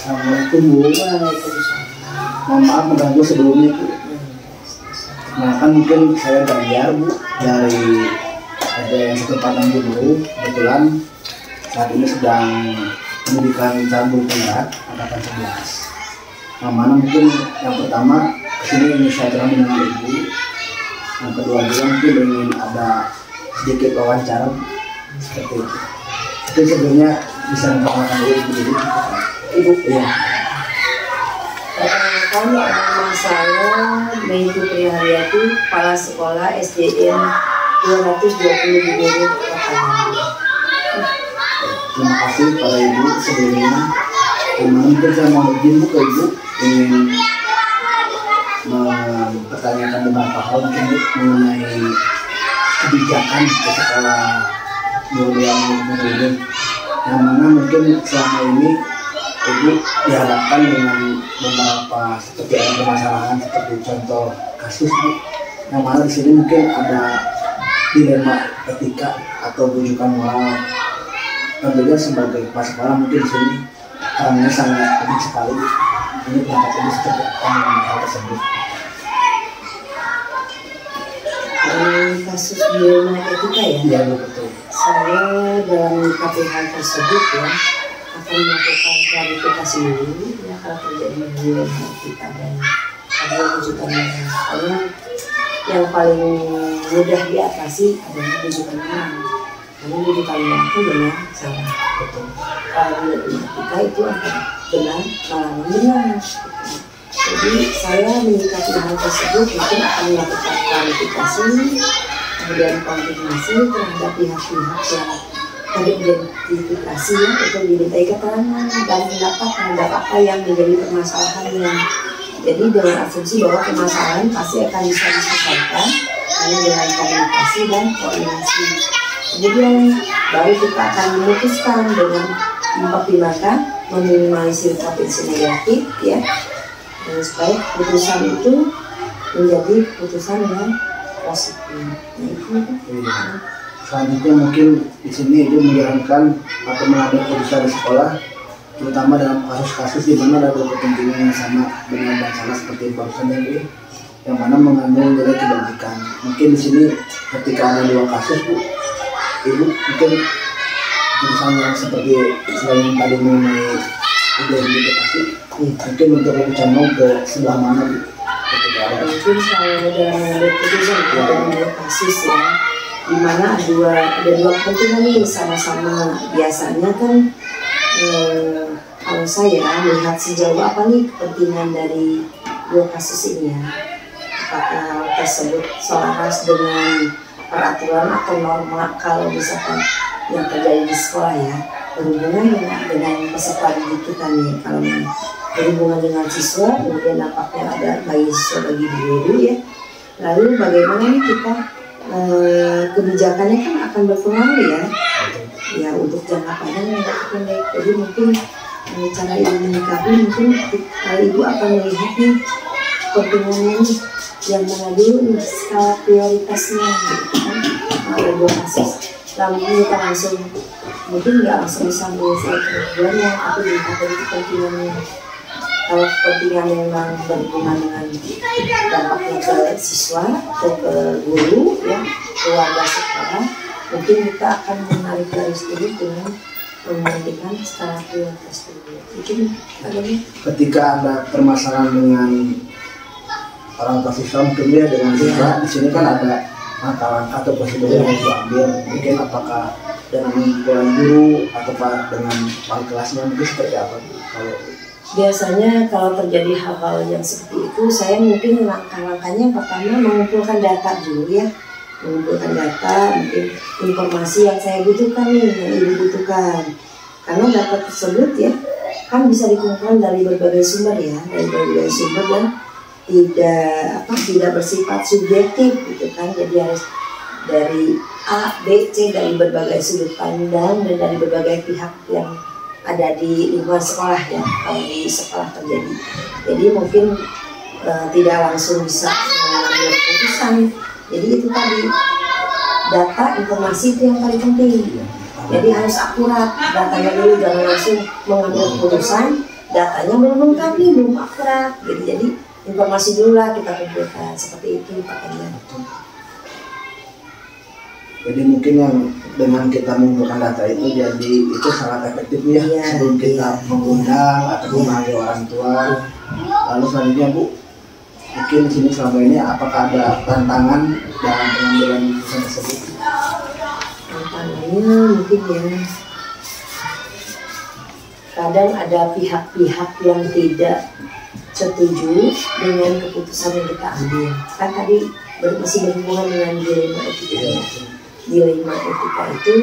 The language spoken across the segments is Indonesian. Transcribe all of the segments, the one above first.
Assalamualaikum Bu. Waalaikumsalam. Mohon maaf mengganggu sebelumnya Bu. Nah kan mungkin saya Ganjar Bu dari yang ketempatan dulu. Kebetulan saat ini sedang pendidikan cabul tingkat angkatan 11. Yang mana mungkin yang pertama kesini ingin saya terang dengan Ibu. Yang kedua juga mungkin ingin ada sedikit wawancara seperti itu. Tapi sebelumnya bisa memperkenalkan dulu Ibu. Ibu ya. Perkenalkan, nama saya Mei Putri Haryati, Kepala Sekolah SDN 220 di Guru Terima kasih pada Ibu sebelumnya. Mungkin saya mau izin ke Ibu ingin mempertanyakan beberapa hal mungkin mengenai kebijakan di sekolah yang yang mana mungkin selama ini Ibu dihadapkan dengan beberapa seperti ada permasalahan seperti contoh kasus Bu, yang mana di sini mungkin ada dilema etika atau rujukan moral. Tentunya sebagai kepala sekolah mungkin di sini orangnya sangat penting sekali. Ini pendapat Ibu seperti apa mengenai hal tersebut? Kasus dilema etika ya? Iya betul. Saya dalam menyikapi hal tersebut ya akan melakukan klarifikasi dulu ya kalau terjadi dilema etika dan ada rujukan moral. Karena yang paling mudah diatasi adalah rujukan moral. Karena rujukan moral itu benar salah betul. Kalau etika itu antara benar malah benar. Jadi saya menyikapi hal tersebut mungkin akan melakukan klarifikasi, kemudian konfirmasi terhadap pihak-pihak yang teridentifikasi untuk dimintai keterangan dan pendapat terhadap apa yang menjadi permasalahannya. Jadi dengan asumsi bahwa permasalahan pasti akan bisa diselesaikan hanya dengan komunikasi dan koordinasi. Kemudian baru kita akan memutuskan dengan mempertimbangkan meminimalisir potensi negatif ya. Dan supaya putusan itu menjadi putusan yang positif. Selanjutnya mungkin di sini itu menjalankan atau mengambil keputusan di sekolah, terutama dalam kasus-kasus di mana ada kepentingan yang sama benar dan salah seperti barusan yang mana mengandung nilai kebajikan. Mungkin di sini ketika ada dua kasus Bu, Ibu mungkin putusan yang seperti selain tadi mengenai identifikasi, mungkin untuk lebih condong ke sebelah mana Bu? Ketika ada mungkin saya sudah mengambil putusan dalam dua kasus ya, di mana ada dua kepentingan nih sama-sama. Biasanya kan kalau saya melihat sejauh apa nih kepentingan dari dua kasus ini ya, apakah tersebut selaras dengan peraturan atau norma kalau misalkan yang terjadi di sekolah ya, berhubungan dengan peserta didik kita nih. Kalau berhubungan dengan siswa, kemudian nampaknya ada bagi siswa bagi guru ya. Lalu bagaimana nih kita kebijakannya kan akan berpengaruh ya untuk jangka panjang dan jangka pendek. Jadi mungkin cara ibu menyikapi mungkin ibu akan melihat nih kepentingannya nih yang mana dulu nih skala prioritasnya gitu kan. Ada dua kasus lalu kita langsung mungkin nggak langsung bisa menyelesaikan keduanya, tapi dilihat dari kepentingannya. Kalau kepentingan memang berhubungan dengan dampaknya ke siswa atau ke guru ya, keluarga sekolah, mungkin kita akan menarik garis dulu dengan memberikan skala prioritas dulu. Mungkin ketika ada permasalahan dengan orang tua siswa, mungkin ya dengan siswa di sini kan ada langkah-langkah atau prosedur yang harus diambil. Mungkin apakah dengan pengumpulan guru atau dengan wali kelasnya, mungkin seperti apa kalau biasanya kalau terjadi hal-hal yang seperti itu, saya mungkin langkah-langkahnya pertama mengumpulkan data dulu ya, mengumpulkan data, mungkin informasi yang saya butuhkan nih, yang ibu butuhkan. Karena data tersebut ya kan bisa dikumpulkan dari berbagai sumber ya, dari berbagai sumber yang tidak bersifat subjektif gitu kan. Jadi harus dari A, B, C, dari berbagai sudut pandang dan dari berbagai pihak yang ada di lingkungan sekolah ya, kalau di sekolah terjadi. Jadi mungkin tidak langsung bisa mengambil keputusan. Jadi itu tadi, data informasi itu yang paling penting. Jadi harus akurat datanya dulu, jangan langsung mengambil keputusan datanya belum lengkap nih, belum akurat gitu. Jadi informasi dulu lah kita kumpulkan, seperti itu pakainya. Jadi mungkin yang dengan kita mengumpulkan data itu jadi itu sangat efektif ya, sebelum kita mengundang atau memanggil orang tua. Lalu selanjutnya Bu, mungkin di sini selama ini apakah ada tantangan dalam pengambilan keputusan tersebut? Tantangannya mungkin ya, kadang ada pihak-pihak yang tidak setuju dengan keputusan yang kita ambil. Kan tadi masih berhubungan dengan dilema etika ya. Dilema etika itu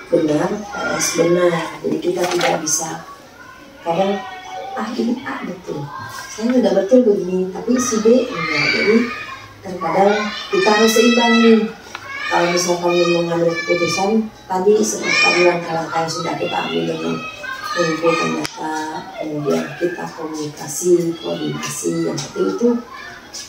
benar, PS benar. Jadi kita tidak bisa kadang ini A betul, saya udah betul begini, tapi si B enggak. Jadi terkadang kita harus seimbang nih. Kalau misalkan mengambil keputusan tadi seperti langkah-langkah yang sudah kita ambil dengan mengumpulkan data, kemudian kita komunikasi, koordinasi, yang penting itu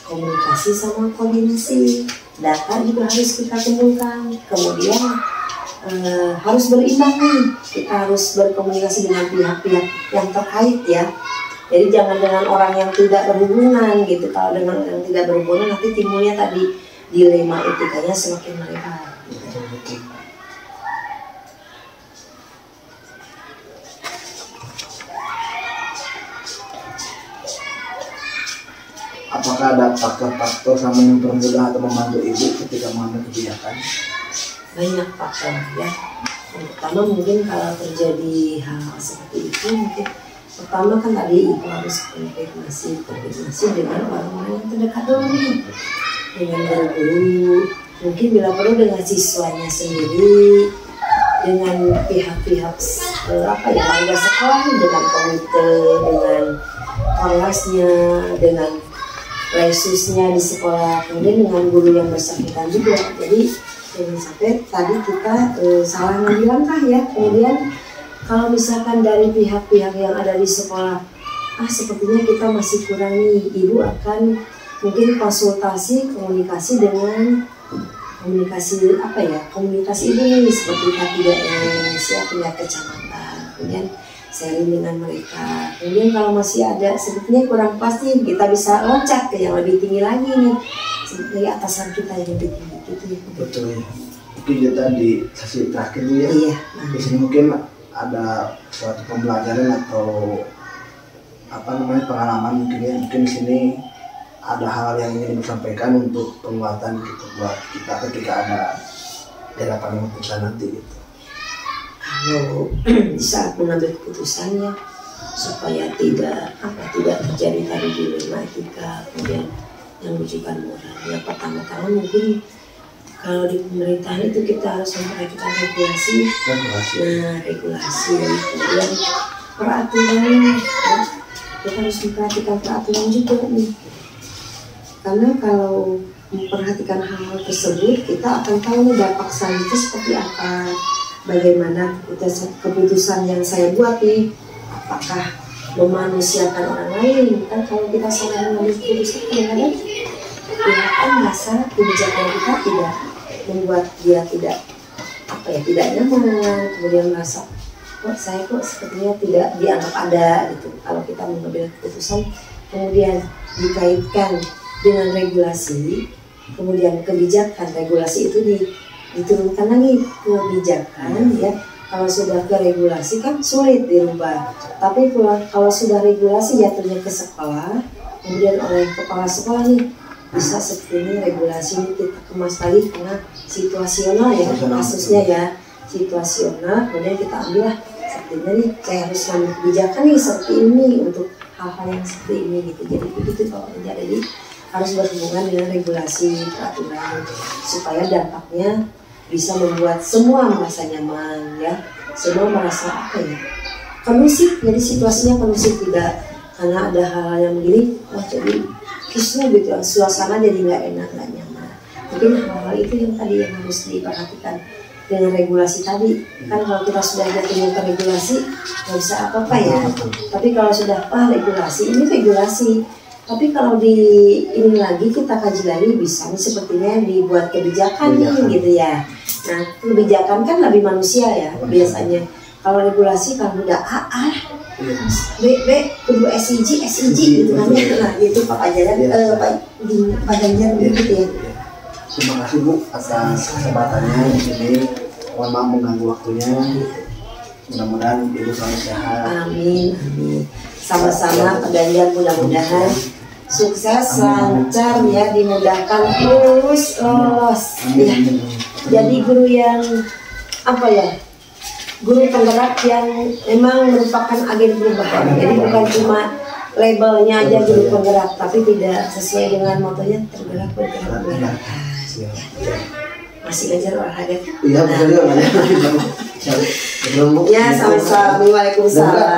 komunikasi sama koordinasi. Data juga harus kita kumpulkan, kemudian harus berimbang nih. Kita harus berkomunikasi dengan pihak-pihak yang terkait ya. Jadi jangan dengan orang yang tidak berhubungan gitu. Kalau dengan yang tidak berhubungan nanti timbulnya tadi dilema etikanya semakin melebar. Gitu. Apakah ada faktor-faktor sama yang mempermudah atau membantu ibu ketika mengambil kebijakan? Banyak faktor ya. Yang pertama mungkin kalau terjadi hal seperti itu, mungkin pertama kan tadi ibu harus koordinasi dengan orang-orang yang terdekat dulu nih, dengan guru-guru, mungkin bila perlu dengan siswanya sendiri, dengan pihak-pihak warga sekolah, dengan komite, dengan ormasnya, dengan lesusnya di sekolah, kemudian dengan guru yang bersangkutan juga. Jadi jangan sampai tadi kita salah ngambil langkah ya. Kemudian kalau misalkan dari pihak-pihak yang ada di sekolah, sepertinya kita masih kurang nih, ibu akan mungkin konsultasi, komunikasi dengan komunikasi ini seperti K3S ya, tingkat kecamatan, kemudian sharing dengan mereka. Kemudian kalau masih ada sebetulnya kurang pasti, kita bisa loncat ke yang lebih tinggi lagi nih, seperti atasan kita yang lebih tinggi gitu ya. Betul ya. Mungkin kita di sesi terakhir Bu ya. Iya. Di sini mungkin ada suatu pembelajaran atau pengalaman mungkin ya. Mungkin di sini ada hal yang ingin disampaikan untuk penguatan gitu buat kita ketika ada dalam keputusan nanti gitu. Kalau di saat mengambil keputusannya supaya tidak terjadi tadi dilema etika, kemudian yang rujukan moral. Yang pertama-tama mungkin kalau di pemerintahan itu kita harus memperhatikan regulasi, kemudian peraturan, kita harus memperhatikan peraturan juga nih. Karena kalau memperhatikan hal-hal tersebut, kita akan tahu nih dampak selanjutnya seperti apa. Bagaimana keputusan yang saya buat nih, apakah memanusiakan orang lain? Kan kalau kita salah mengambil keputusan, kadang-kadang pihak merasa kebijakan kita tidak membuat dia tidak nyaman, kemudian merasa saya sepertinya tidak dianggap ada gitu. Kalau kita mengambil keputusan kemudian dikaitkan dengan regulasi, kemudian kebijakan, regulasi itu diturunkan lagi kebijakan ya. Kalau sudah ke regulasi kan sulit dirubah, tapi kalau sudah regulasi jatuhnya ke sekolah, kemudian oleh kepala sekolah nih bisa seperti ini, regulasi ini kita kemas lagi karena situasional ya, kasusnya ya situasional, kemudian kita ambil lah sepertinya nih saya harus mengambil kebijakan nih seperti ini untuk hal-hal yang seperti ini gitu. Jadi begitu kalau jadi harus berhubungan dengan regulasi, peraturan supaya dampaknya bisa membuat semua merasa nyaman ya, semua merasa kondusif. Jadi situasinya kondusif, tidak karena ada hal-hal yang begini jadi kisnya gitu, suasana jadi nggak enak, nggak nyaman. Mungkin hal-hal itu yang tadi yang harus diperhatikan dengan regulasi tadi. Kan kalau kita sudah jatuhnya ke regulasi nggak bisa apa-apa ya, tapi kalau sudah regulasi ini regulasi. Tapi kalau ini lagi kita kaji lagi, bisa nih sepertinya dibuat kebijakan nih gitu ya. Nah kebijakan kan lebih manusia ya biasanya. kalau regulasi kalau udah A Iya. B kudu SIG gitu kan ya. Nah itu Pak Ajaran Pak Ganjar gitu ya. Iya. Terima kasih Bu atas kesempatannya di sini. Mohon maaf mengganggu waktunya. Mudah-mudahan Ibu selalu sehat. Amin. Sama-sama Pak Ganjar, mudah-mudahan sukses, lancar ya, dimudahkan, lulus, lolos ya. Jadi guru yang apa ya, guru penggerak yang memang merupakan agen perubahan. Jadi bukan cuma labelnya aja guru penggerak, tapi tidak sesuai dengan motonya tergerak bergerak. Masih belajar olahraga. Iya, betul ya. Ya, sama-sama. Waalaikumsalam.